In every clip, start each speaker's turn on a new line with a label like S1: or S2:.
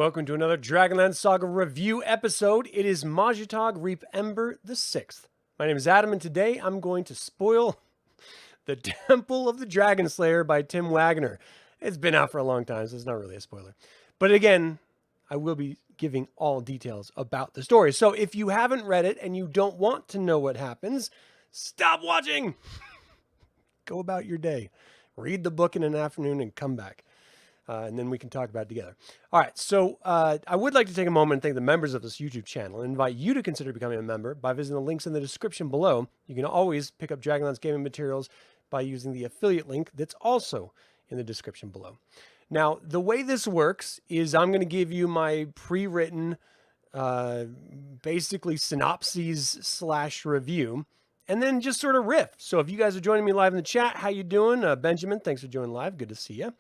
S1: Welcome to another DragonLance Saga review episode. It is Majitog Reap Ember the 6th. My name is Adam, and today I'm going to spoil The Temple of the Dragonslayer by Tim Waggoner. It's been out for a long time, so it's not really a spoiler. But again, I will be giving all details about the story. So if you haven't read it and you don't want to know what happens, stop watching! Go about your day. Read the book in an afternoon and come back. And then we can talk about it together. All right, so I would like to take a moment and thank the members of this YouTube channel and invite you to consider becoming a member by visiting the links in the description below. You can always pick up Dragonlance gaming materials by using the affiliate link that's also in the description below. Now, the way this works is I'm going to give you my pre-written, basically synopses / review, and then just sort of riff. So if you guys are joining me live in the chat, how you doing? Benjamin, thanks for joining live. Good to see you.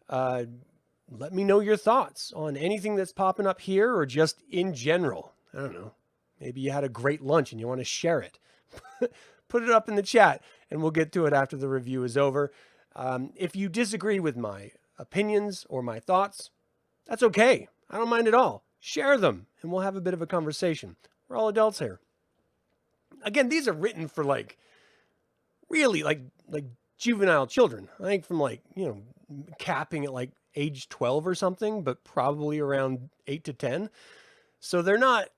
S1: Let me know your thoughts on anything that's popping up here or just in general. I don't know. Maybe you had a great lunch and you want to share it. Put it up in the chat and we'll get to it after the review is over. If you disagree with my opinions or my thoughts, that's okay. I don't mind at all. Share them and we'll have a bit of a conversation. We're all adults here. Again, these are written for really like juvenile children. I think from capping at age 12 or something, but probably around 8 to 10. So they're not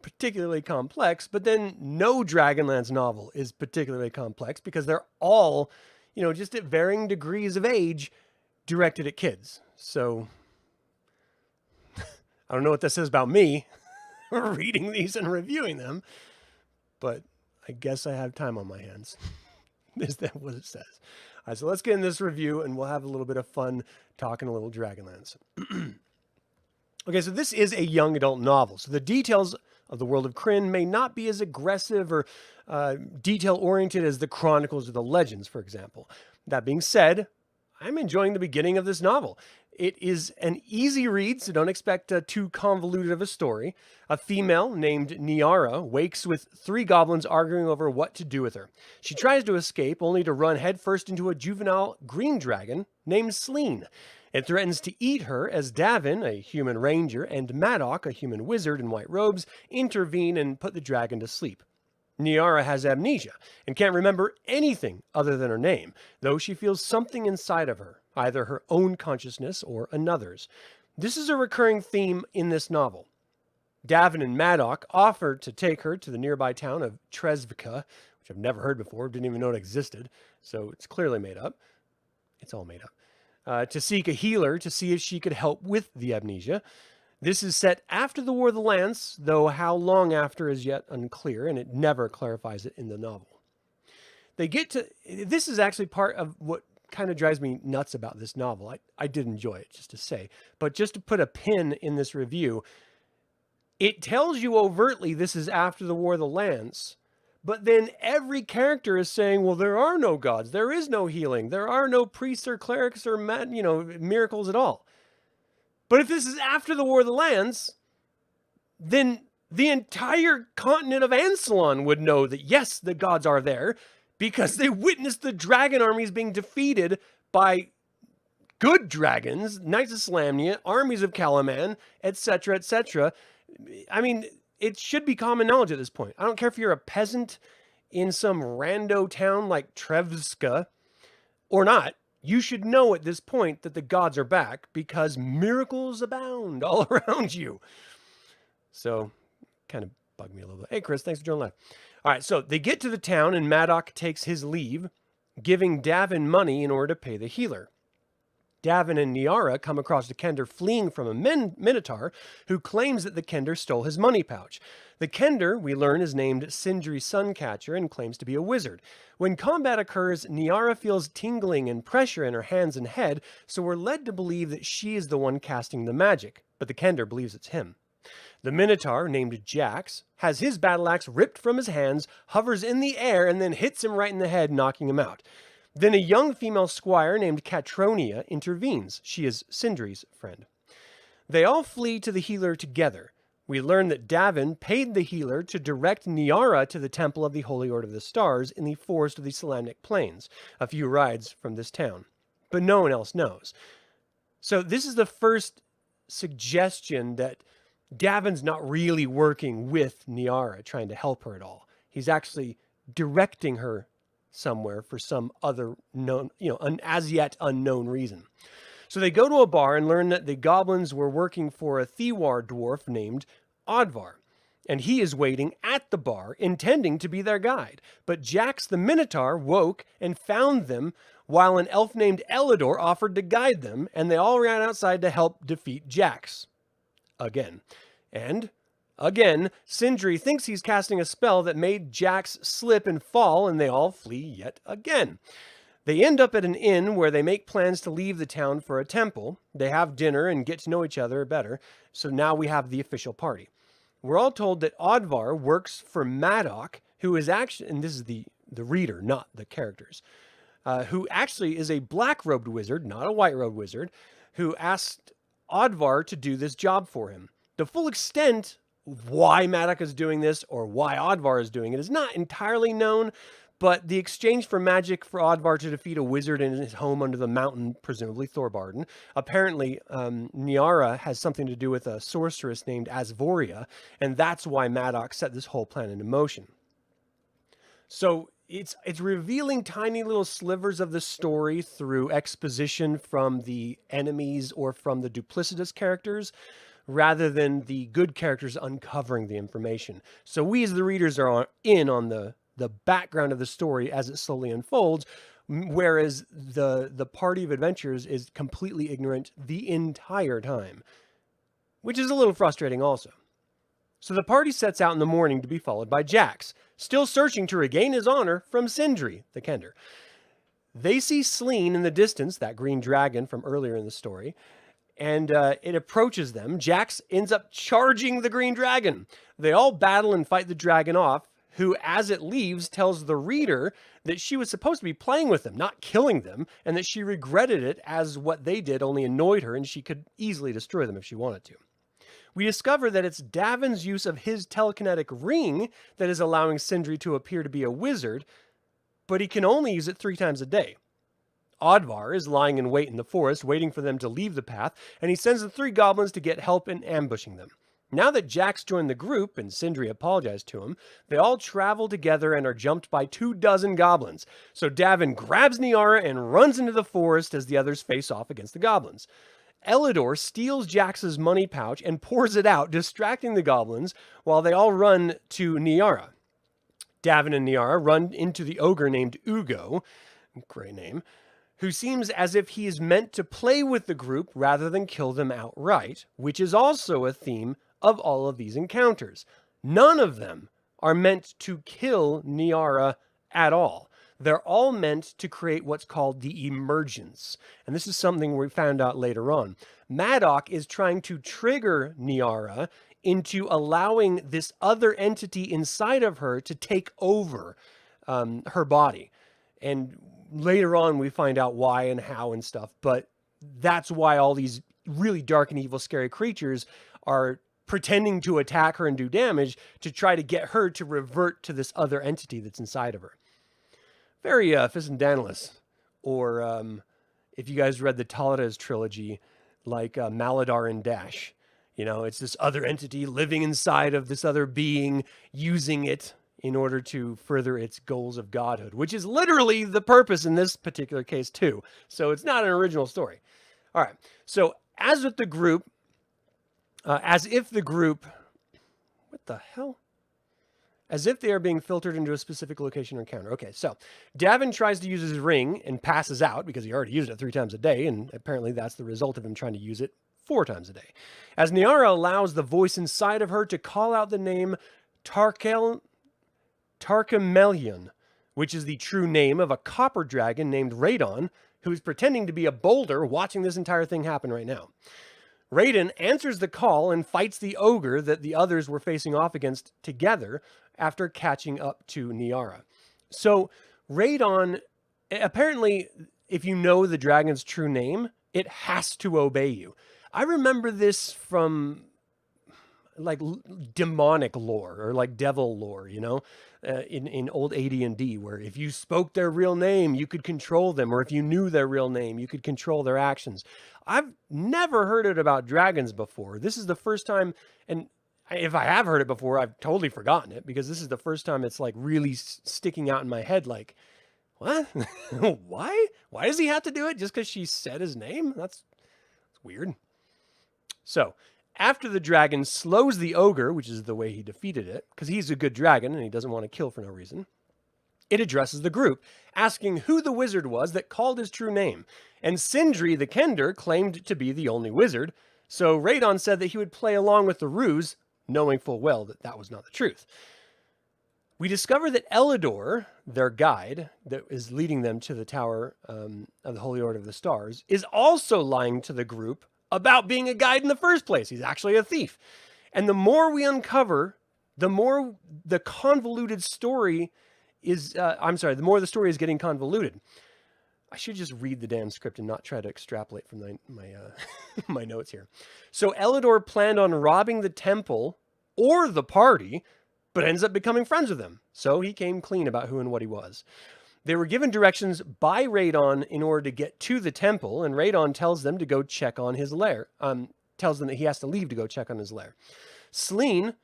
S1: particularly complex, but then no Dragonlance novel is particularly complex because they're all, just at varying degrees of age directed at kids. So I don't know what that says about me reading these and reviewing them, but I guess I have time on my hands. Is that what it says? All right, so let's get in this review and we'll have a little bit of fun talking a little Dragonlance. Okay, so this is a young adult novel. So the details of the world of Krynn may not be as aggressive or detail-oriented as the chronicles or the legends, for example. That being said, I'm enjoying the beginning of this novel. It is an easy read, so don't expect too convoluted of a story. A female named Nearra wakes with 3 goblins arguing over what to do with her. She tries to escape, only to run headfirst into a juvenile green dragon named Sleen. It threatens to eat her as Davin, a human ranger, and Madoc, a human wizard in white robes, intervene and put the dragon to sleep. Nearra has amnesia and can't remember anything other than her name, though she feels something inside of her, either her own consciousness or another's. This is a recurring theme in this novel. Davin and Madoc offer to take her to the nearby town of Trezvica, which I've never heard before, didn't even know it existed, so it's clearly made up. It's all made up. To seek a healer to see if she could help with the amnesia. This is set after the War of the Lance, though how long after is yet unclear, and it never clarifies it in the novel. This is actually part of what kind of drives me nuts about this novel. I did enjoy it, just to say. But just to put a pin in this review, it tells you overtly this is after the War of the Lance, but then every character is saying, well, there are no gods, there is no healing, there are no priests or clerics or miracles at all. But if this is after the War of the Lance, then the entire continent of Ansalon would know that, yes, the gods are there, because they witnessed the dragon armies being defeated by good dragons, Knights of Salamnia, armies of Kalaman, etc., etc. I mean, it should be common knowledge at this point. I don't care if you're a peasant in some rando town like Trevska or not. You should know at this point that the gods are back because miracles abound all around you. So, kind of bugged me a little bit. Hey, Chris, thanks for joining live. All right, so they get to the town and Madoc takes his leave, giving Davin money in order to pay the healer. Davin and Nearra come across the Kender fleeing from a Minotaur who claims that the Kender stole his money pouch. The Kender, we learn, is named Sindri Suncatcher and claims to be a wizard. When combat occurs, Nearra feels tingling and pressure in her hands and head, so we're led to believe that she is the one casting the magic, but the Kender believes it's him. The Minotaur, named Jax, has his battle axe ripped from his hands, hovers in the air, and then hits him right in the head, knocking him out. Then a young female squire named Catronia intervenes. She is Sindri's friend. They all flee to the healer together. We learn that Davin paid the healer to direct Nearra to the Temple of the Holy Order of the Stars in the forest of the Salamnic Plains, a few rides from this town. But no one else knows. So this is the first suggestion that Davin's not really working with Nearra, trying to help her at all. He's actually directing her somewhere for some other known, an as yet unknown reason. So they go to a bar and learn that the goblins were working for a Thewar dwarf named Odvar. And he is waiting at the bar, intending to be their guide. But Jax the Minotaur woke and found them, while an elf named Elidor offered to guide them, and they all ran outside to help defeat Jax. Again. And, again, Sindri thinks he's casting a spell that made Jax slip and fall, and they all flee yet again. They end up at an inn where they make plans to leave the town for a temple. They have dinner and get to know each other better, so now we have the official party. We're all told that Odvar works for Madoc, who is actually, and this is the reader, not the characters, who actually is a black-robed wizard, not a white-robed wizard, who asked Odvar to do this job for him. The full extent of why Madoc is doing this or why Odvar is doing it is not entirely known, but the exchange for magic for Odvar to defeat a wizard in his home under the mountain, presumably Thorbarden. Apparently, Nearra has something to do with a sorceress named Asvoria, and that's why Madoc set this whole plan into motion. So it's revealing tiny little slivers of the story through exposition from the enemies or from the duplicitous characters, rather than the good characters uncovering the information. So we as the readers are in on the background of the story as it slowly unfolds, whereas the party of adventurers is completely ignorant the entire time, which is a little frustrating also. So the party sets out in the morning to be followed by Jax, still searching to regain his honor from Sindri, the Kender. They see Sleene in the distance, that green dragon from earlier in the story, and it approaches them. Jax ends up charging the green dragon. They all battle and fight the dragon off, who, as it leaves, tells the reader that she was supposed to be playing with them, not killing them, and that she regretted it as what they did only annoyed her, and she could easily destroy them if she wanted to. We discover that it's Davin's use of his telekinetic ring that is allowing Sindri to appear to be a wizard, but he can only use it 3 times a day. Odvar is lying in wait in the forest, waiting for them to leave the path, and he sends the 3 goblins to get help in ambushing them. Now that Jax joined the group and Sindri apologized to him, they all travel together and are jumped by 24 goblins. So Davin grabs Nearra and runs into the forest as the others face off against the goblins. Elidor steals Jax's money pouch and pours it out, distracting the goblins while they all run to Nearra. Davin and Nearra run into the ogre named Ugo, great name, who seems as if he is meant to play with the group rather than kill them outright, which is also a theme of all of these encounters. None of them are meant to kill Nearra at all. They're all meant to create what's called the emergence. And this is something we found out later on. Madoc is trying to trigger Nearra into allowing this other entity inside of her to take over her body. And later on, we find out why and how and stuff. But that's why all these really dark and evil, scary creatures are pretending to attack her and do damage to try to get her to revert to this other entity that's inside of her. Very Fissendanalis, or if you guys read the Taladas trilogy, like Maladar and Dash. It's this other entity living inside of this other being, using it in order to further its goals of godhood, which is literally the purpose in this particular case too. So it's not an original story. All right, so as if the group, as if they are being filtered into a specific location or encounter. Okay, so Davin tries to use his ring and passes out because he already used it 3 times a day, and apparently that's the result of him trying to use it 4 times a day. As Nearra allows the voice inside of her to call out the name Tarkamelion, which is the true name of a copper dragon named Radon, who is pretending to be a boulder watching this entire thing happen right now. Raiden answers the call and fights the ogre that the others were facing off against together after catching up to Nearra. So Radon, apparently, if you know the dragon's true name, it has to obey you. I remember this from, like demonic lore or like devil lore, in old AD&D, where if you spoke their real name, you could control them, or if you knew their real name, you could control their actions. I've never heard it about dragons before. This is the first time, and if I have heard it before, I've totally forgotten it, because this is the first time it's like really sticking out in my head. Like, what? Why? Why does he have to do it just because she said his name? That's weird. So, after the dragon slows the ogre, which is the way he defeated it, because he's a good dragon and he doesn't want to kill for no reason, it addresses the group, asking who the wizard was that called his true name. And Sindri the Kender claimed to be the only wizard, so Radon said that he would play along with the ruse, knowing full well that that was not the truth. We discover that Elidor, their guide, that is leading them to the Tower of the Holy Order of the Stars, is also lying to the group about being a guide in the first place. He's actually a thief. And the more we uncover, the more the convoluted story is, the more the story is getting convoluted. I should just read the damn script and not try to extrapolate from my notes here. So Elidor planned on robbing the temple or the party, but ends up becoming friends with them. So he came clean about who and what he was. They were given directions by Radon in order to get to the temple, and Radon tells them to go check on his lair. Tells them that he has to leave to go check on his lair. Sleene,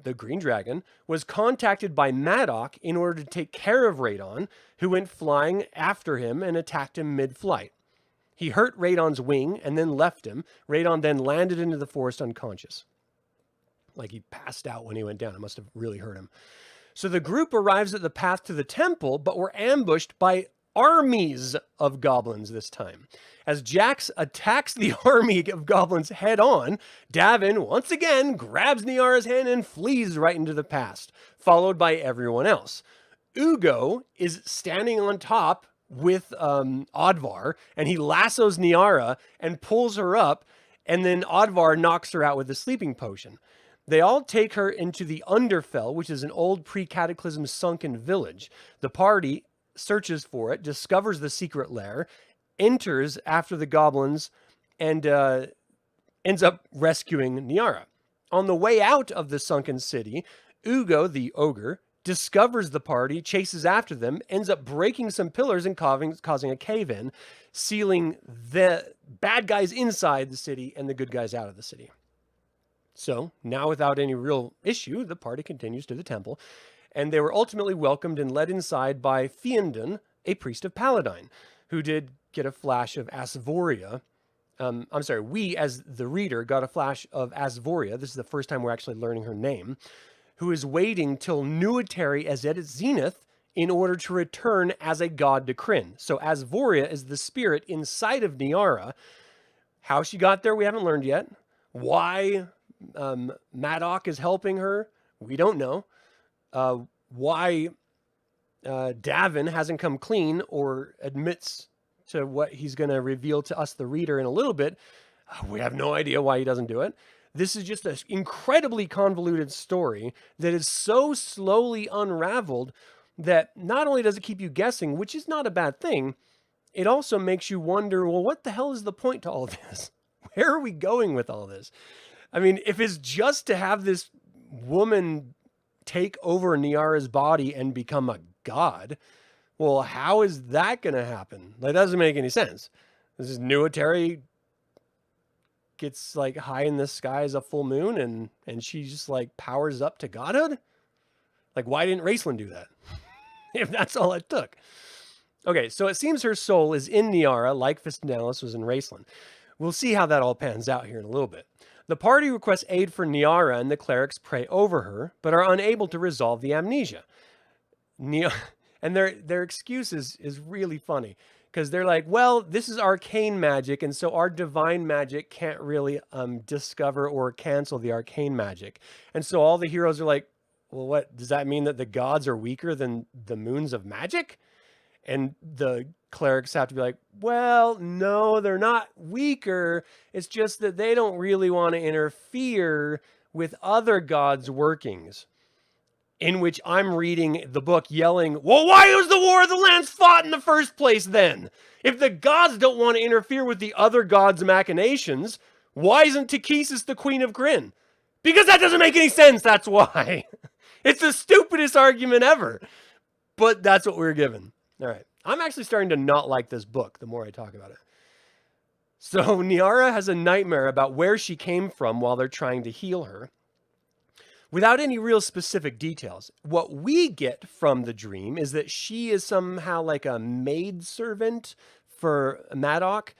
S1: the green dragon, was contacted by Madoc in order to take care of Radon, who went flying after him and attacked him mid-flight. He hurt Radon's wing and then left him. Radon then landed into the forest unconscious. Like he passed out when he went down. It must have really hurt him. So the group arrives at the path to the temple, but were ambushed by armies of goblins this time. As Jax attacks the army of goblins head on, Davin once again grabs Nearra's hand and flees right into the past, followed by everyone else. Ugo is standing on top with Odvar, and he lassos Nearra and pulls her up, and then Odvar knocks her out with a sleeping potion. They all take her into the Underfell, which is an old pre-cataclysm sunken village. The party searches for it, discovers the secret lair, enters after the goblins, and ends up rescuing Nearra. On the way out of the sunken city, Ugo, the ogre, discovers the party, chases after them, ends up breaking some pillars and causing a cave-in, sealing the bad guys inside the city and the good guys out of the city. So, now without any real issue, the party continues to the temple, and they were ultimately welcomed and led inside by Fiendon, a priest of Paladine, who did get a flash of Asvoria. We, as the reader, got a flash of Asvoria. This is the first time we're actually learning her name, who is waiting till Nuitari is at its zenith in order to return as a god to Krynn. So Asvoria is the spirit inside of Nearra. How she got there, we haven't learned yet. Why Madoc is helping her, we don't know. Why Davin hasn't come clean or admits to what he's going to reveal to us, the reader, in a little bit, we have no idea why he doesn't do it. This is just an incredibly convoluted story that is so slowly unraveled that not only does it keep you guessing, which is not a bad thing, it also makes you wonder, well, what the hell is the point to all this? Where are we going with all this? I mean, if it's just to have this woman take over Nearra's body and become a god, well, how is that going to happen? That doesn't make any sense. This is Nuitari gets like high in the sky as a full moon and she just like powers up to godhood? Like, why didn't Raceland do that? If that's all it took. Okay, so it seems her soul is in Nearra, like Fistendalis was in Raceland. We'll see how that all pans out here in a little bit. The party requests aid for Nearra, and the clerics pray over her, but are unable to resolve the amnesia. And their excuse is really funny, because they're like, well, this is arcane magic, and so our divine magic can't really discover or cancel the arcane magic. And so all the heroes are like, well, what, does that mean that the gods are weaker than the moons of magic? And the clerics have to be like, well, no, they're not weaker. It's just that they don't really want to interfere with other gods' workings. In which I'm reading the book yelling, well, why was the War of the Lance fought in the first place then? If the gods don't want to interfere with the other gods' machinations, why isn't Takesis the Queen of Krynn? Because that doesn't make any sense, that's why. It's the stupidest argument ever. But that's what we were given. All right. I'm actually starting to not like this book the more I talk about it. So Nearra has a nightmare about where she came from while they're trying to heal her, without any real specific details. What we get from the dream is that she is somehow like a maidservant for Maddock,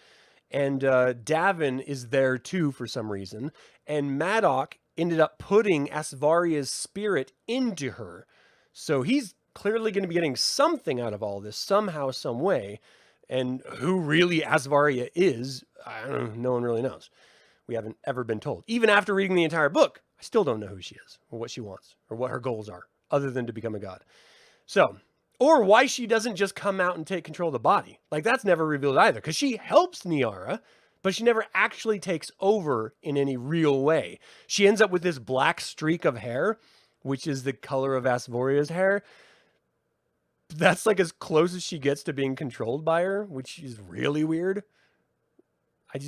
S1: and Davin is there too for some reason. And Maddock ended up putting Asvaria's spirit into her. So he's clearly going to be getting something out of all this somehow, some way. And who really Asvaria is, I don't know, no one really knows. We haven't ever been told. Even after reading the entire book, I still don't know who she is or what she wants or what her goals are other than to become a god. So, or why she doesn't just come out and take control of the body. Like, that's never revealed either, because she helps Nearra, but she never actually takes over in any real way. She ends up with this black streak of hair, which is the color of Asvaria's hair. That's like as close as she gets to being controlled by her, which is really weird. I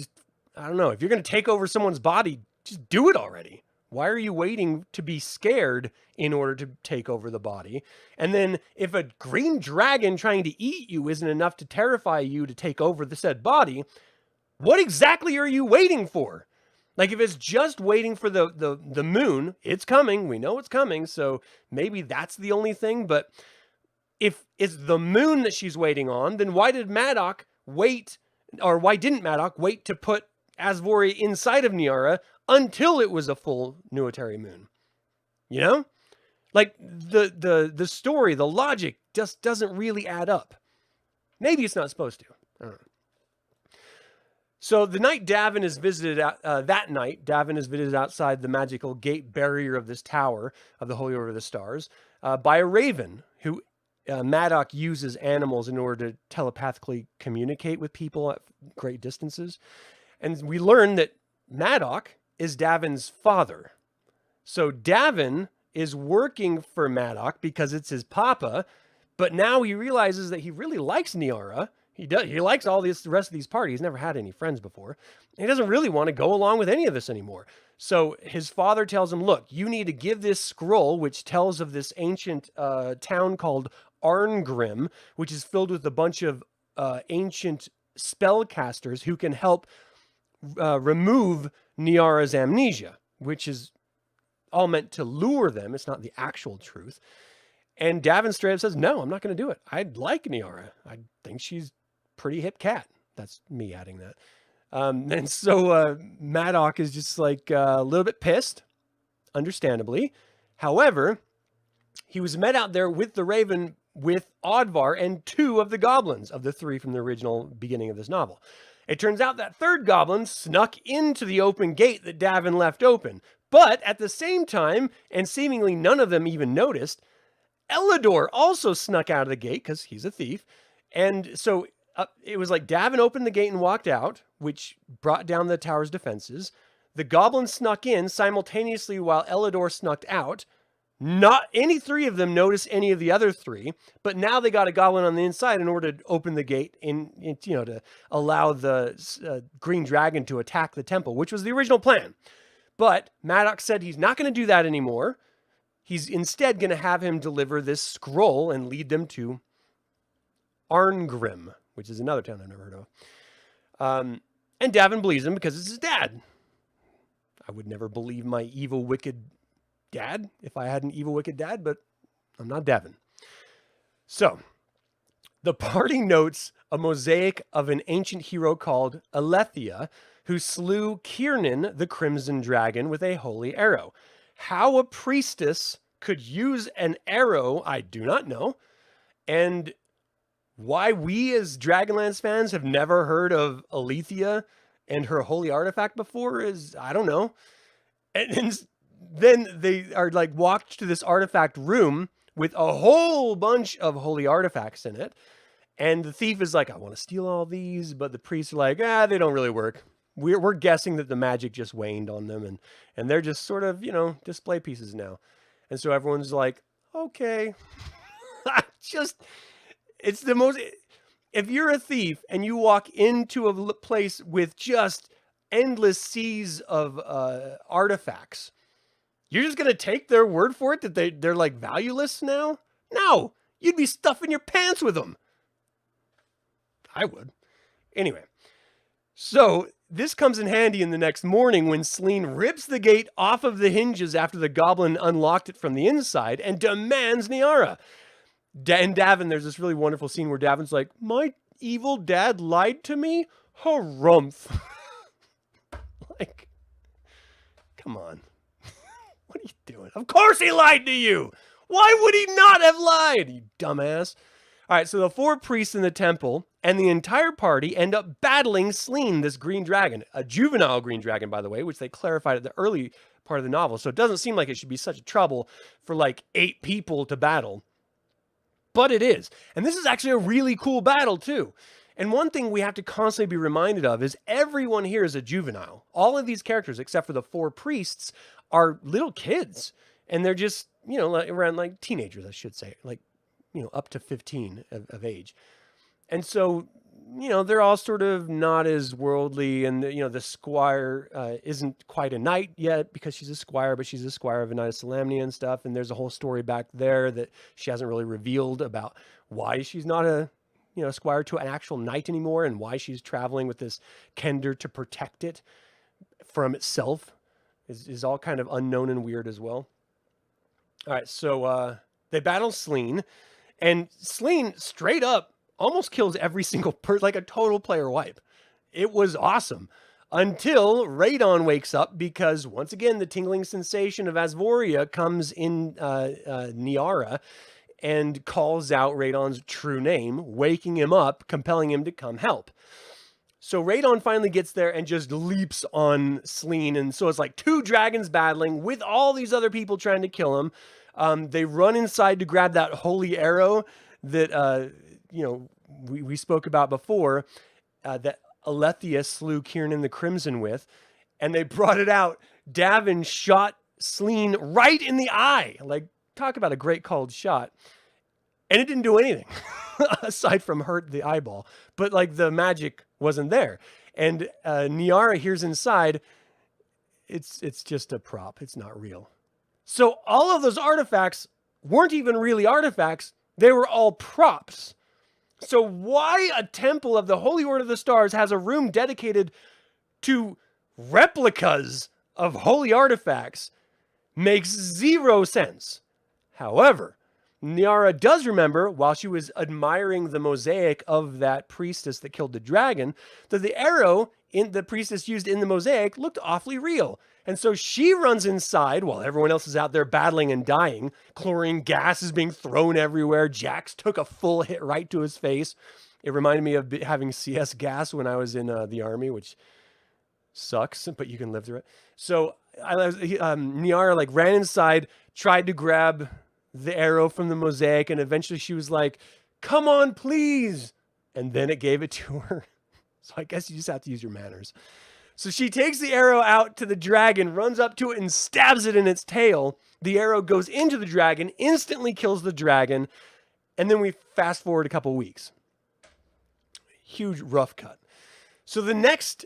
S1: don't know. If you're going to take over someone's body, just do it already. Why are you waiting to be scared in order to take over the body? And then if a green dragon trying to eat you isn't enough to terrify you to take over the said body, what exactly are you waiting for? Like, if it's just waiting for the moon, it's coming. We know it's coming. So maybe that's the only thing. But if it's the moon that she's waiting on, then why did Maddock wait, or why didn't Maddock wait to put Asvoria inside of Nearra until it was a full Nuitary moon? You know? Like, the story, the logic just doesn't really add up. Maybe it's not supposed to. I don't know. So the night Davin is visited, that night, Davin is visited outside the magical gate barrier of this tower of the Holy Order of the Stars by a raven who Maddock uses animals in order to telepathically communicate with people at great distances. And we learn that Maddock is Davin's father. So Davin is working for Maddock because it's his papa, but now he realizes that he really likes Nearra. He likes all the rest of these parties. He's never had any friends before. He doesn't really want to go along with any of this anymore. So his father tells him, look, you need to give this scroll, which tells of this ancient town called Arngrim, which is filled with a bunch of ancient spellcasters who can help remove Nearra's amnesia, which is all meant to lure them. It's not the actual truth. And Davin straight up says, no, I'm not going to do it. I like Nearra. I think she's pretty hip cat. That's me adding that. And so Maddock is just like a little bit pissed, understandably. However, he was met out there with the raven with Oddvar and 2 of the goblins of the 3 from the original beginning of this novel. It turns out that third goblin snuck into the open gate that Davin left open. But at the same time, and seemingly none of them even noticed, Elidor also snuck out of the gate because he's a thief. And so it was like Davin opened the gate and walked out, which brought down the tower's defenses. The goblins snuck in simultaneously while Elidor snuck out. Not any 3 of them noticed any of the other 3, but now they got a goblin on the inside in order to open the gate to allow the green dragon to attack the temple, which was the original plan. But Maddock said he's not going to do that anymore. He's instead going to have him deliver this scroll and lead them to Arngrim, which is another town I've never heard of. And Davin believes him because it's his dad. I would never believe my evil, wicked dad if I had an evil, wicked dad, but I'm not Davin. So the party notes a mosaic of an ancient hero called Alethea, who slew Krynn, the Crimson Dragon, with a holy arrow. How a priestess could use an arrow, I do not know. And why we as Dragonlance fans have never heard of Alethea and her holy artifact before is, I don't know. And then they are like walked to this artifact room with a whole bunch of holy artifacts in it. And the thief is like, I want to steal all these. But the priests are like, they don't really work. We're guessing that the magic just waned on them. And they're just sort of, display pieces now. And so everyone's like, okay. It's the most, if you're a thief and you walk into a place with just endless seas of artifacts, You're just going to take their word for it that they're like valueless now? No, you'd be stuffing your pants with them. I would. Anyway, so this comes in handy in the next morning when Selene rips the gate off of the hinges after the goblin unlocked it from the inside and demands Nearra. And Davin, there's this really wonderful scene where Davin's like, my evil dad lied to me? Harumph. Like, come on. What are you doing? Of course he lied to you. Why would he not have lied, you dumbass? All right, so the 4 priests in the temple and the entire party end up battling Selene, this green dragon, a juvenile green dragon, by the way, which they clarified at the early part of the novel. So it doesn't seem like it should be such a trouble for like 8 people to battle. But it is. And this is actually a really cool battle, too. And one thing we have to constantly be reminded of is everyone here is a juvenile. All of these characters, except for the 4 priests, are little kids. And they're just, you know, like around like teenagers, I should say. Like, you know, up to 15 of age. And so, you know, they're all sort of not as worldly. And, you know, the squire isn't quite a knight yet because she's a squire, but she's a squire of a knight of Solamnia and stuff. And there's a whole story back there that she hasn't really revealed about why she's not a, you know, squire to an actual knight anymore and why she's traveling with this kender to protect it from itself is all kind of unknown and weird as well. All right, so they battle Selene, and Selene straight up almost kills every single person, like a total player wipe. It was awesome. Until Radon wakes up because, once again, the tingling sensation of Asvoria comes in Nearra and calls out Radon's true name, waking him up, compelling him to come help. So Radon finally gets there and just leaps on Selene. And so it's like 2 dragons battling with all these other people trying to kill him. They run inside to grab that holy arrow that, you know, we spoke about before, that Alethea slew Krynn the Crimson with. And they brought it out. Davin shot Selene right in the eye. Like, talk about a great called shot. And it didn't do anything aside from hurt the eyeball. But like the magic wasn't there. And Nearra hears inside, it's just a prop. It's not real. So all of those artifacts weren't even really artifacts. They were all props. So why a temple of the Holy Order of the Stars has a room dedicated to replicas of holy artifacts makes 0 sense. However, Nearra does remember, while she was admiring the mosaic of that priestess that killed the dragon, that the arrow in the priestess used in the mosaic looked awfully real. And so she runs inside while everyone else is out there battling and dying. Chlorine gas is being thrown everywhere. Jax took a full hit right to his face. It reminded me of having CS gas when I was in the army, which sucks, but you can live through it. So Nearra like ran inside, tried to grab the arrow from the mosaic, and eventually she was like, come on, please. And then it gave it to her. So I guess you just have to use your manners. So she takes the arrow out to the dragon, runs up to it and stabs it in its tail. The arrow goes into the dragon, instantly kills the dragon. And then we fast forward a couple weeks. Huge rough cut. So the next,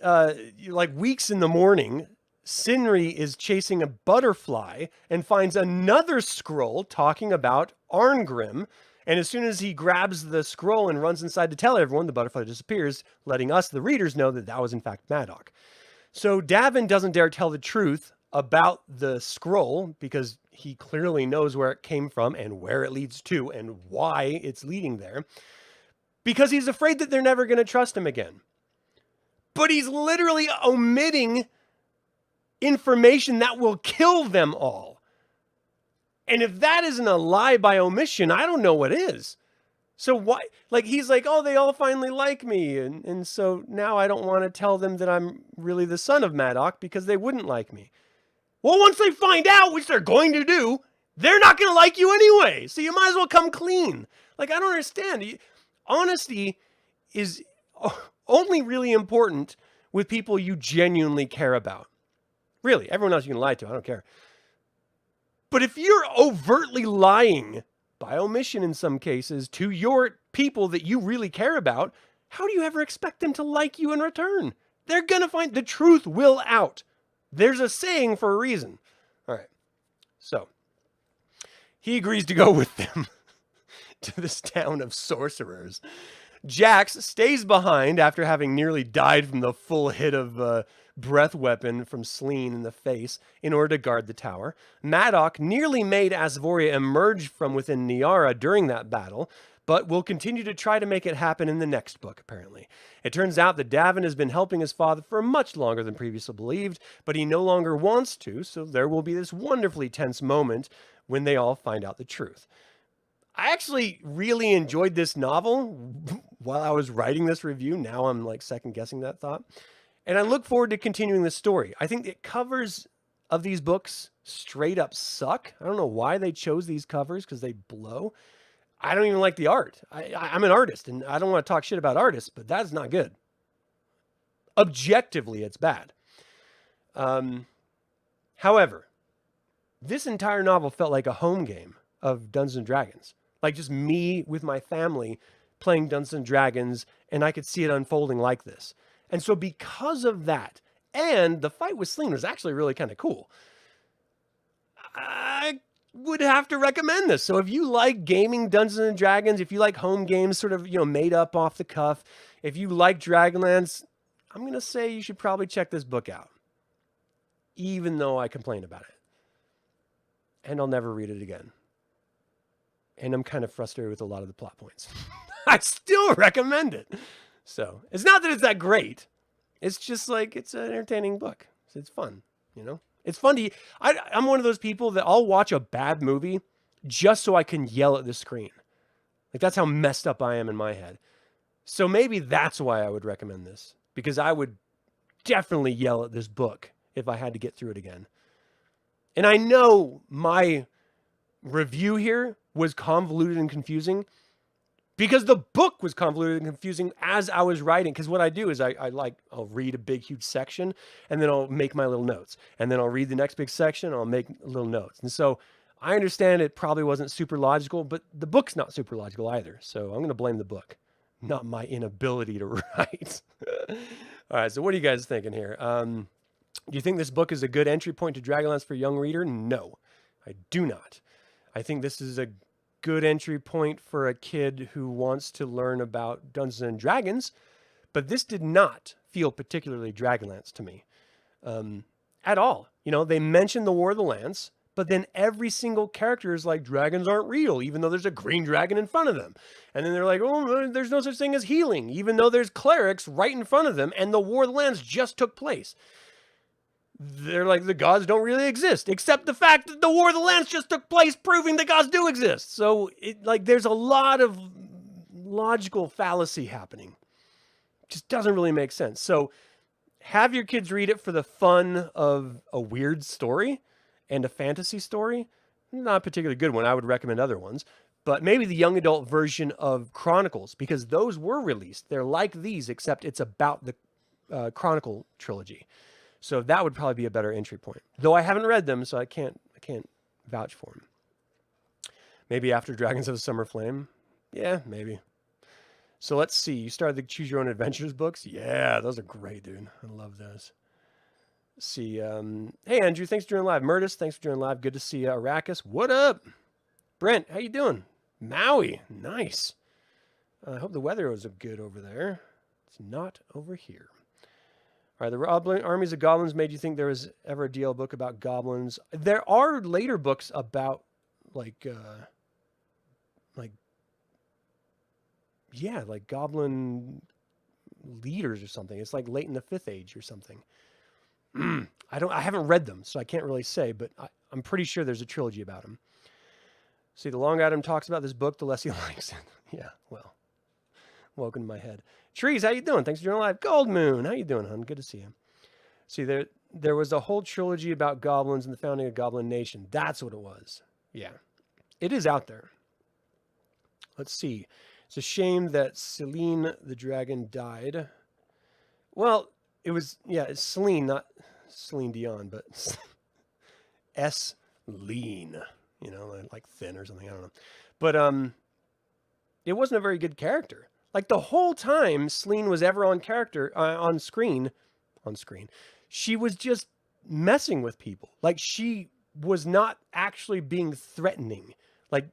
S1: weeks in the morning, Sinri is chasing a butterfly and finds another scroll talking about Arngrim. And as soon as he grabs the scroll and runs inside to tell everyone, the butterfly disappears, letting us, the readers, know that that was in fact Maddock. So Davin doesn't dare tell the truth about the scroll because he clearly knows where it came from and where it leads to and why it's leading there, because he's afraid that they're never going to trust him again. But he's literally omitting information that will kill them all. And if that isn't a lie by omission, I don't know what is. So why, like, he's like, oh, they all finally like me. And so now I don't want to tell them that I'm really the son of Maddock because they wouldn't like me. Well, once they find out, which they're going to do, they're not going to like you anyway. So you might as well come clean. Like, I don't understand. Honesty is only really important with people you genuinely care about. Really, everyone else you can lie to, I don't care. But if you're overtly lying, by omission in some cases, to your people that you really care about, how do you ever expect them to like you in return? They're going to find the truth will out. There's a saying for a reason. All right. So he agrees to go with them to this town of sorcerers. Jax stays behind after having nearly died from the full hit of breath weapon from Sleene in the face in order to guard the tower. Maddock nearly made Asvoria emerge from within Nearra during that battle, but will continue to try to make it happen in the next book, apparently. It turns out that Davin has been helping his father for much longer than previously believed, but he no longer wants to, so there will be this wonderfully tense moment when they all find out the truth. I actually really enjoyed this novel while I was writing this review. Now I'm like second guessing that thought. And I look forward to continuing this story. I think the covers of these books straight up suck. I don't know why they chose these covers because they blow. I don't even like the art. I'm an artist and I don't want to talk shit about artists, but that's not good. Objectively, it's bad. However, this entire novel felt like a home game of Dungeons and Dragons. Like just me with my family playing Dungeons and Dragons, and I could see it unfolding like this. And so because of that, and the fight with Sleene was actually really kind of cool, I would have to recommend this. So if you like gaming Dungeons and Dragons, if you like home games sort of, made up off the cuff, if you like Dragonlance, I'm going to say you should probably check this book out, even though I complain about it. And I'll never read it again. And I'm kind of frustrated with a lot of the plot points. I still recommend it. So it's not that it's that great. It's just like, it's an entertaining book. It's fun, It's fun to, I'm one of those people that I'll watch a bad movie just so I can yell at the screen. Like that's how messed up I am in my head. So maybe that's why I would recommend this, because I would definitely yell at this book if I had to get through it again. And I know my review here was convoluted and confusing because the book was convoluted and confusing as I was writing. Because what I do is I'll read a big, huge section and then I'll make my little notes. And then I'll read the next big section and I'll make little notes. And so I understand it probably wasn't super logical, but the book's not super logical either. So I'm going to blame the book, not my inability to write. All right, so what are you guys thinking here? Do you think this book is a good entry point to Dragonlance for a young reader? No, I do not. I think this is a good entry point for a kid who wants to learn about Dungeons and Dragons, but this did not feel particularly Dragonlance to me at all. They mentioned the War of the Lance, but then every single character is like, dragons aren't real, even though there's a green dragon in front of them. And then they're like, oh, there's no such thing as healing, even though there's clerics right in front of them, and the War of the Lance just took place. They're like, the gods don't really exist, except the fact that the War of the Lance just took place, proving the gods do exist. So there's a lot of logical fallacy happening. Just doesn't really make sense. So have your kids read it for the fun of a weird story and a fantasy story. Not a particularly good one. I would recommend other ones. But maybe the young adult version of Chronicles, because those were released. They're like these, except it's about the Chronicle trilogy. So that would probably be a better entry point. Though I haven't read them, so I can't vouch for them. Maybe after Dragons of the Summer Flame? Yeah, maybe. So let's see. You started the Choose Your Own Adventures books? Yeah, those are great, dude. I love those. Let's see. Hey, Andrew, thanks for joining live. Murtis, thanks for joining live. Good to see you. Arrakis, what up? Brent, how you doing? Maui, nice. I hope the weather was good over there. It's not over here. All right, the armies of goblins made you think there was ever a DL book about goblins. There are later books about like goblin leaders or something. It's like late in the 5th Age or something. I haven't read them, so I can't really say, but I'm pretty sure there's a trilogy about them. See, the longer Adam talks about this book, the less he likes it. Yeah, well, welcome to my head. Trees, how you doing? Thanks for joining live. Gold Moon, how you doing, hon? Good to see you. See, there was a whole trilogy about goblins and the founding of Goblin Nation. That's what it was. Yeah, it is out there. Let's see. It's a shame that Celine the dragon died. Well, it was, it's Celine, not Celine Dion, but S-Lean, like thin or something. I don't know. But it wasn't a very good character. Like the whole time Celine was ever on screen, she was just messing with people. Like she was not actually being threatening, like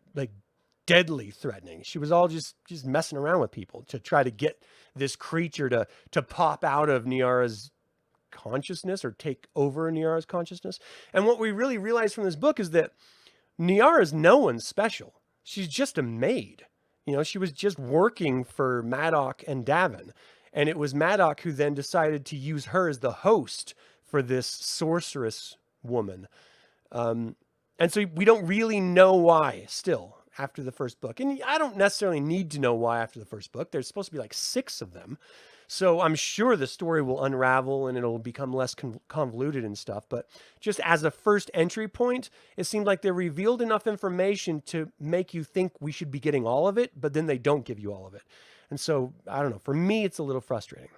S1: deadly threatening. She was all just messing around with people to try to get this creature to pop out of Nearra's consciousness or take over Nearra's consciousness. And what we really realize from this book is that Nearra's no one special. She's just a maid. You know, she was just working for Maddock and Davin. And it was Maddock who then decided to use her as the host for this sorceress woman. And so we don't really know why still after the first book. And I don't necessarily need to know why after the first book. There's supposed to be like 6 of them. So I'm sure the story will unravel and it'll become less convoluted and stuff. But just as a first entry point, it seemed like they revealed enough information to make you think we should be getting all of it, but then they don't give you all of it. And so, I don't know. For me, it's a little frustrating.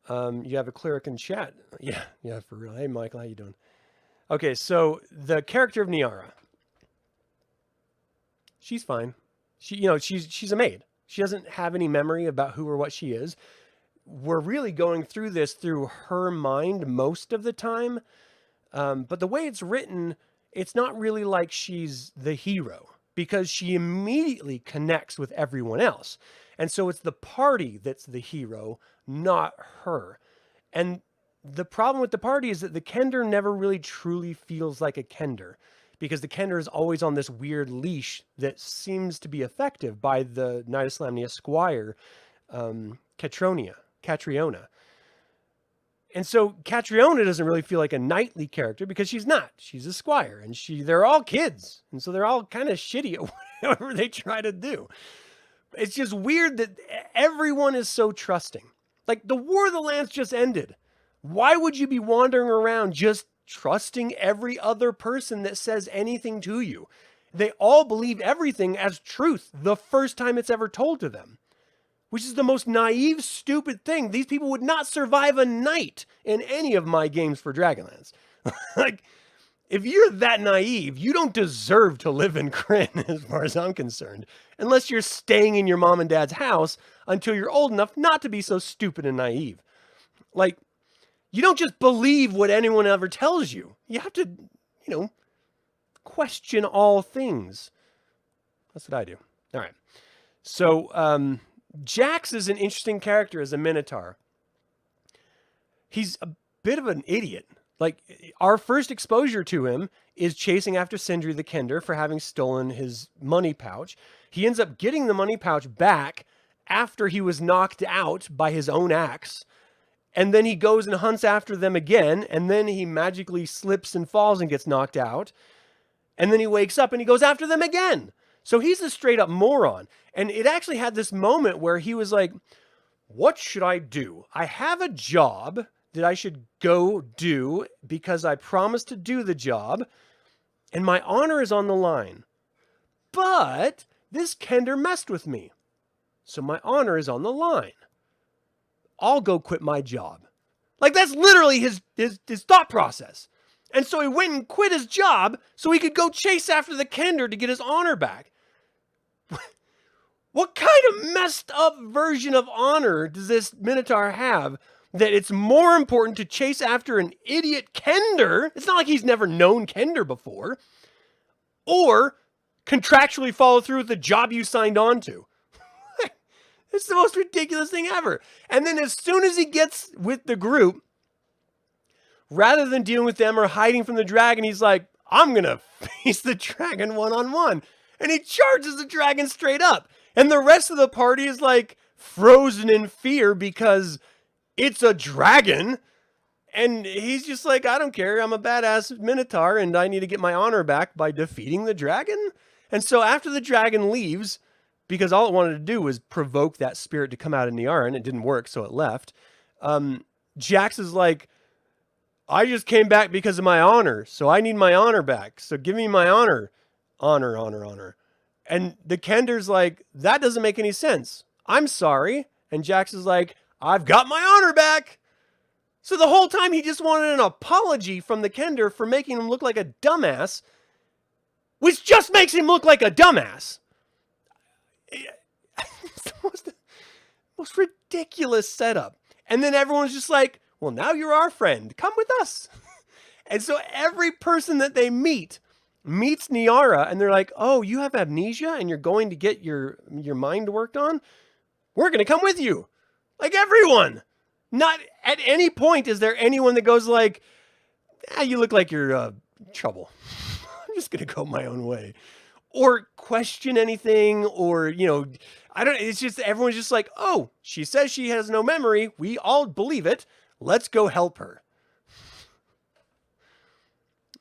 S1: You have a cleric in chat. Yeah, for real. Hey, Michael, how you doing? Okay, so the character of Nearra. She's fine. She's a maid. She doesn't have any memory about who or what she is. We're really going through this through her mind most of the time. But the way it's written, it's not really like she's the hero because she immediately connects with everyone else. And so it's the party that's the hero, not her. And the problem with the party is that the Kender never really truly feels like a Kender, because the Kender is always on this weird leash that seems to be effective by the Knight of Slamnia Squire, Catriona. And so Catriona doesn't really feel like a knightly character because she's not. She's a squire, and they're all kids. And so they're all kind of shitty at whatever they try to do. It's just weird that everyone is so trusting. Like, the War of the Lance just ended. Why would you be wandering around just trusting every other person that says anything to you? They all believe everything as truth the first time it's ever told to them, which is the most naive, stupid thing. These people would not survive a night in any of my games for Dragonlance. Like, if you're that naive, you don't deserve to live in Krynn, as far as I'm concerned, unless you're staying in your mom and dad's house until you're old enough not to be so stupid and naive. Like, you don't just believe what anyone ever tells you. You have to, question all things. That's what I do. All right. So, Jax is an interesting character as a Minotaur. He's a bit of an idiot. Like, our first exposure to him is chasing after Sindri the Kender for having stolen his money pouch. He ends up getting the money pouch back after he was knocked out by his own axe. And then he goes and hunts after them again, and then he magically slips and falls and gets knocked out. And then he wakes up and he goes after them again. So he's a straight up moron. And it actually had this moment where he was like, what should I do? I have a job that I should go do because I promised to do the job, and my honor is on the line. But this Kender messed with me, so my honor is on the line. I'll go quit my job. Like, that's literally his thought process. And so he went and quit his job so he could go chase after the Kender to get his honor back. What kind of messed up version of honor does this Minotaur have that it's more important to chase after an idiot Kender? It's not like he's never known Kender before. Or contractually follow through with the job you signed on to. It's the most ridiculous thing ever. And then as soon as he gets with the group, rather than dealing with them or hiding from the dragon, he's like, I'm going to face the dragon one-on-one. And he charges the dragon straight up. And the rest of the party is like frozen in fear because it's a dragon. And he's just like, I don't care. I'm a badass Minotaur and I need to get my honor back by defeating the dragon. And so after the dragon leaves, because all it wanted to do was provoke that spirit to come out of Nearra, and it didn't work, so it left. Jax is like, I just came back because of my honor, so I need my honor back. So give me my honor. Honor. And the Kender's like, that doesn't make any sense. I'm sorry. And Jax is like, I've got my honor back. So the whole time he just wanted an apology from the Kender for making him look like a dumbass, which just makes him look like a dumbass. It's the most ridiculous setup. And then everyone's just like, well, now you're our friend. Come with us. And so every person that they meets Nearra, and they're like, "Oh, you have amnesia and you're going to get your mind worked on? We're going to come with you." Like everyone. Not at any point is there anyone that goes like, "You look like you're trouble. I'm just going to go my own way." Or question anything, or, it's just, everyone's just like, "Oh, she says she has no memory. We all believe it. Let's go help her."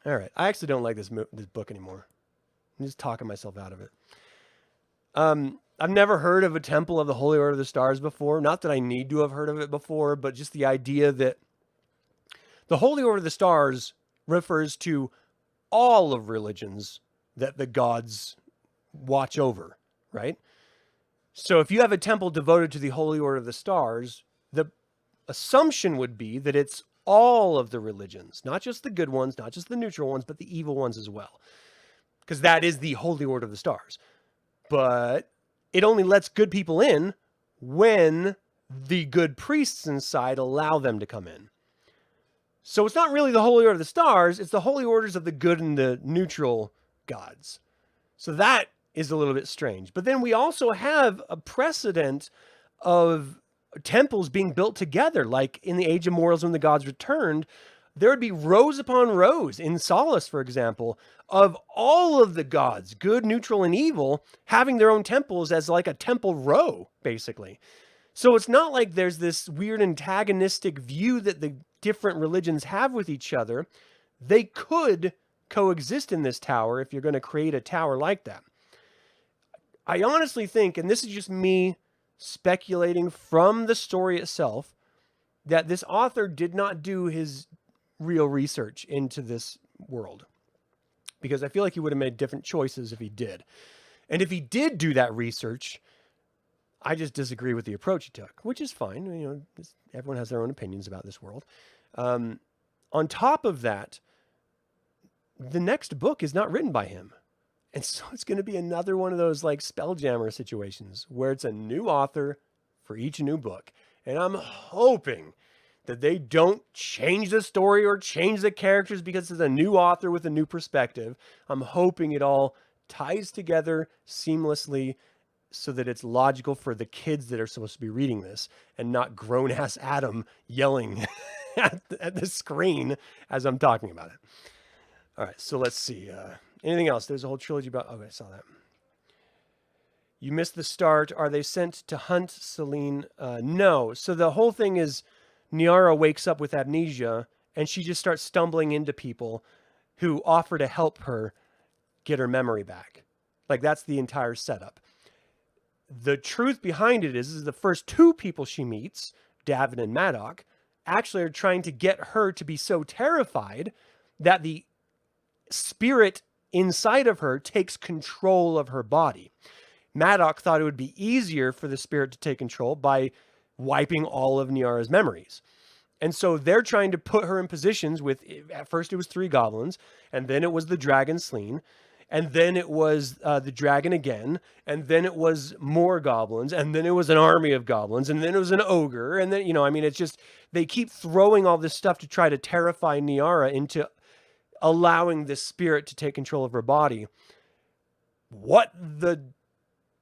S1: All right. I actually don't like this book anymore. I'm just talking myself out of it. I've never heard of a Temple of the Holy Order of the Stars before. Not that I need to have heard of it before, but just the idea that the Holy Order of the Stars refers to all of religions that the gods watch over, right? So if you have a temple devoted to the Holy Order of the Stars, the assumption would be that it's all of the religions, not just the good ones, not just the neutral ones, but the evil ones as well. Because that is the Holy Order of the Stars. But it only lets good people in when the good priests inside allow them to come in. So it's not really the Holy Order of the Stars, it's the Holy Orders of the good and the neutral gods. So that is a little bit strange. But then we also have a precedent of temples being built together, like in the Age of Morals when the gods returned. There would be rows upon rows in Solace, for example, of all of the gods, good, neutral, and evil, having their own temples as like a temple row, basically. So it's not like there's this weird antagonistic view that the different religions have with each other. They could coexist in this tower if you're going to create a tower like that. I honestly think, and this is just me speculating from the story itself, that this author did not do his real research into this world, because I feel like he would have made different choices if he did. And if he did do that research, I just disagree with the approach he took, which is fine. Everyone has their own opinions about this world. On top of that, the next book is not written by him. And so it's going to be another one of those like Spelljammer situations where it's a new author for each new book. And I'm hoping that they don't change the story or change the characters because it's a new author with a new perspective. I'm hoping it all ties together seamlessly so that it's logical for the kids that are supposed to be reading this, and not grown-ass Adam yelling at the screen as I'm talking about it. All right, so let's see. Anything else? There's a whole trilogy about... Okay, I saw that. You missed the start. Are they sent to hunt Celine? No. So the whole thing is Nearra wakes up with amnesia, and she just starts stumbling into people who offer to help her get her memory back. Like, that's the entire setup. The truth behind it is the first two people she meets, Davin and Maddock, actually are trying to get her to be so terrified that the spirit inside of her takes control of her body. Maddock thought it would be easier for the spirit to take control by wiping all of Nearra's memories. And so they're trying to put her in positions with, at first it was 3 goblins, and then it was the dragon Celine, and then it was the dragon again, and then it was more goblins, and then it was an army of goblins, and then it was an ogre, and then, it's just, they keep throwing all this stuff to try to terrify Nearra into allowing the spirit to take control of her body. What the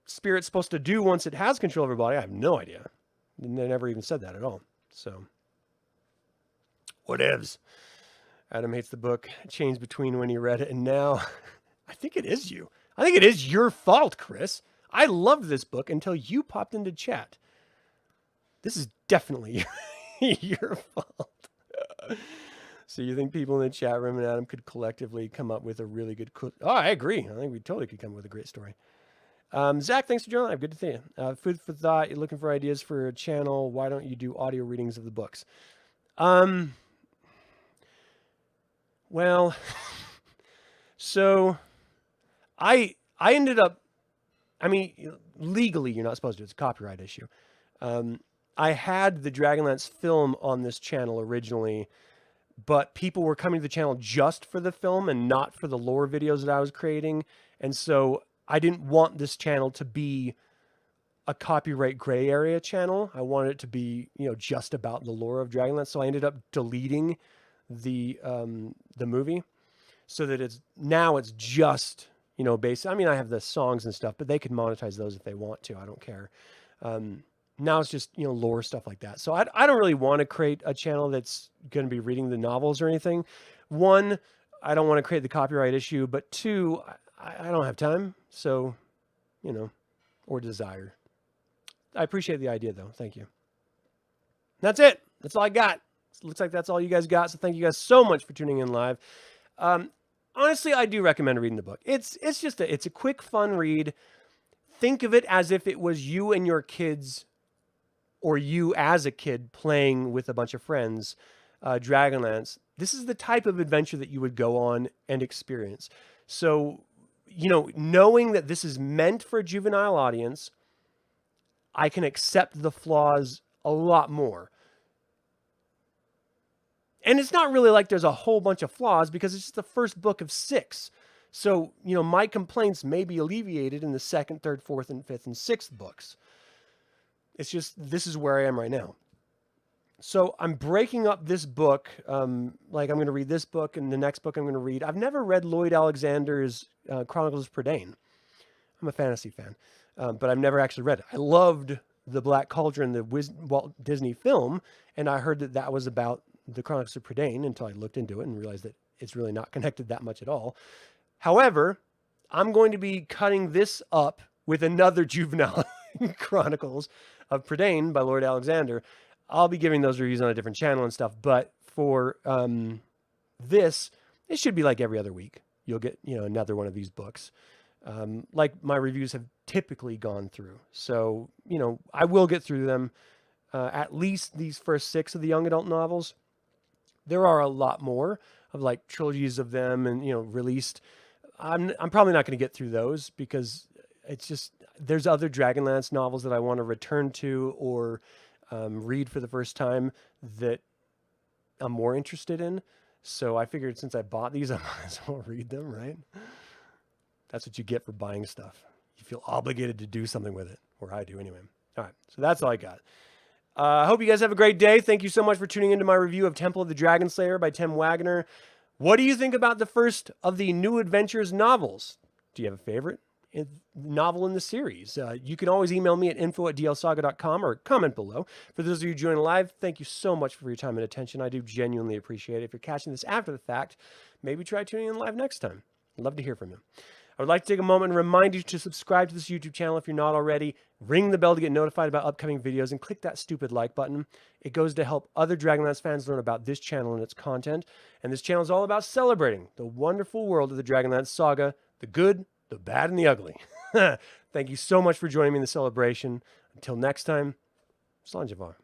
S1: spirit's supposed to do once it has control of her body, I have no idea. And they never even said that at all. So, whatevs. Adam hates the book. Changed between when he read it and now. I think it is you. I think it is your fault, Chris. I loved this book until you popped into chat. This is definitely your fault. So you think people in the chat room and Adam could collectively come up with a really good... Oh, I agree. I think we totally could come up with a great story. Zach, thanks for joining. Good to see you. Food for thought. You're looking for ideas for a channel. Why don't you do audio readings of the books? Well, so I ended up, legally you're not supposed to. It's a copyright issue. I had the Dragonlance film on this channel originally, but people were coming to the channel just for the film and not for the lore videos that I was creating. And so I didn't want this channel to be a copyright gray area channel. I wanted it to be, just about the lore of Dragonlance. So I ended up deleting the movie, so that it's just, you know, based. I mean, I have the songs and stuff, but they can monetize those if they want to. I don't care. Now it's just, you know, lore stuff like that. So I don't really want to create a channel that's going to be reading the novels or anything. One, I don't want to create the copyright issue, but two, I don't have time. So, you know, or desire. I appreciate the idea though. Thank you. That's it. That's all I got. Looks like that's all you guys got. So thank you guys so much for tuning in live. Honestly, I do recommend reading the book. It's a quick, fun read. Think of it as if it was you and your kids, or you as a kid playing with a bunch of friends, Dragonlance. This is the type of adventure that you would go on and experience. So, you know, knowing that this is meant for a juvenile audience, I can accept the flaws a lot more. And it's not really like there's a whole bunch of flaws, because it's just the first book of 6. So, you know, my complaints may be alleviated in the 2nd, 3rd, 4th, and 5th, and 6th books. It's just, this is where I am right now. So I'm breaking up this book. Like, I'm going to read this book, and the next book I'm going to read. I've never read Lloyd Alexander's Chronicles of Prydain. I'm a fantasy fan, but I've never actually read it. I loved The Black Cauldron, the Walt Disney film, and I heard that that was about the Chronicles of Prydain until I looked into it and realized that it's really not connected that much at all. However, I'm going to be cutting this up with another juvenile Chronicles of Prydain by Lord Alexander. I'll be giving those reviews on a different channel and stuff, but for this, it should be like every other week. You'll get, you know, another one of these books. Like my reviews have typically gone through. So, you know, I will get through them. At least these first 6 of the young adult novels. There are a lot more of like trilogies of them, and, you know, released. I'm probably not going to get through those, because it's just, there's other Dragonlance novels that I want to return to or read for the first time that I'm more interested in. So I figured, since I bought these, I might as well read them, right? That's what you get for buying stuff. You feel obligated to do something with it, or I do anyway. All right, so that's all I got. I hope you guys have a great day. Thank you so much for tuning into my review of Temple of the Dragonslayer by Tim Waggoner. What do you think about the first of the New Adventures novels? Do you have a favorite novel in the series? You can always email me at info@dlsaga.com or comment below. For those of you joining live, thank you so much for your time and attention. I do genuinely appreciate it. If you're catching this after the fact, maybe try tuning in live next time. I'd love to hear from you. I would like to take a moment and remind you to subscribe to this YouTube channel if you're not already. Ring the bell to get notified about upcoming videos, and click that stupid like button. It goes to help other Dragonlance fans learn about this channel and its content. And this channel is all about celebrating the wonderful world of the Dragonlance Saga, the good, the bad, and the ugly. Thank you so much for joining me in the celebration. Until next time, Slanjavar.